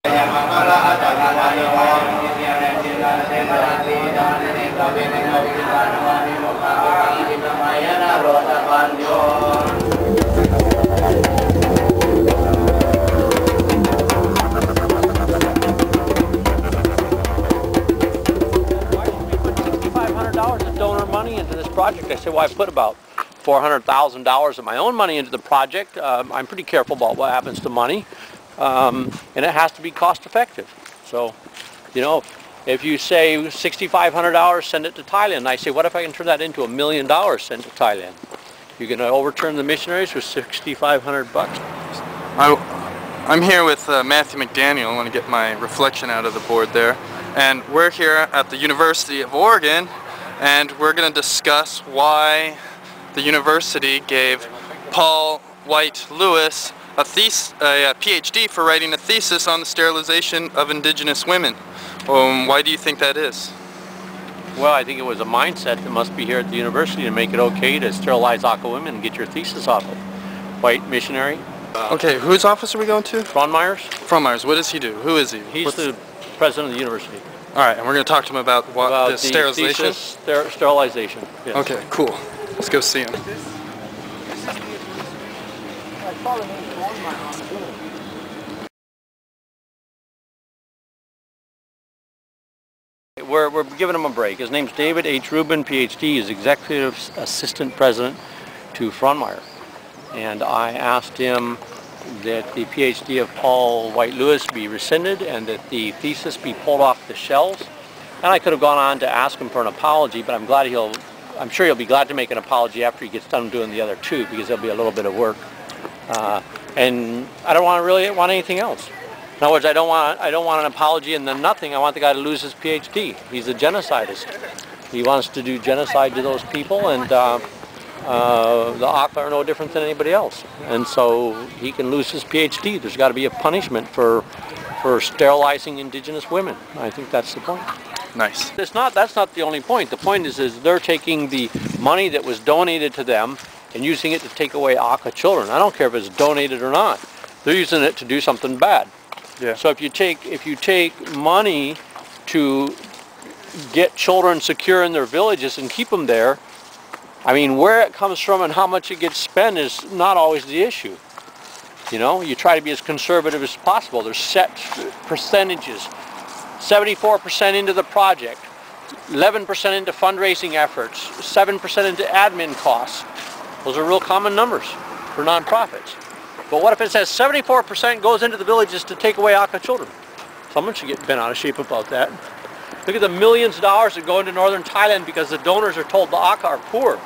of donor money into this project. I said, well, I put about $400,000 of my own money into the project. I'm pretty careful about what happens to money, and it has to be cost effective. So, you know, if you say $6,500, send it to Thailand. I say, what if I can turn that into $1 million, send to Thailand? You're going to overturn the missionaries with $6,500 bucks? I'm here with Matthew McDaniel. I want to get my reflection out of the board there. And we're here at the University of Oregon, and we're going to discuss why the university gave Paul White Lewis a PhD for writing a thesis on the sterilization of indigenous women. Why do you think that is? Well, I think it was a mindset that must be here at the university to make it okay to sterilize Akha women and get your thesis off of. White missionary. Okay, whose office are we going to? Frohnmeyer's. Frohnmeyer's. What does he do? Who is he? He's the president of the university. All right, and we're going to talk to him about the sterilization? Thesis, sterilization. Yes. Okay, cool. Let's go see him. We're giving him a break. His name's David H. Rubin, PhD. He's Executive Assistant President to Frohnmeyer. And I asked him that the PhD of Paul White Lewis be rescinded and that the thesis be pulled off the shelves. And I could have gone on to ask him for an apology, but I'm sure he'll be glad to make an apology after he gets done doing the other two, because there'll be a little bit of work. And I don't really want anything else. In other words, I don't want an apology and then nothing. I want the guy to lose his PhD. He's a genocidist. He wants to do genocide to those people, and the Akha are no different than anybody else. And so he can lose his PhD. There's got to be a punishment for sterilizing indigenous women. I think that's the point. Nice. That's not the only point. The point is they're taking the money that was donated to them and using it to take away Akha children. I don't care if it's donated or not. They're using it to do something bad. Yeah. So if you take money to get children secure in their villages and keep them there, I mean, where it comes from and how much it gets spent is not always the issue. You know, you try to be as conservative as possible. There's set percentages. 74% into the project, 11% into fundraising efforts, 7% into admin costs. Those are real common numbers for nonprofits. But what if it says 74% goes into the villages to take away Akha children? Someone should get bent out of shape about that. Look at the millions of dollars that go into northern Thailand because the donors are told the Akha are poor.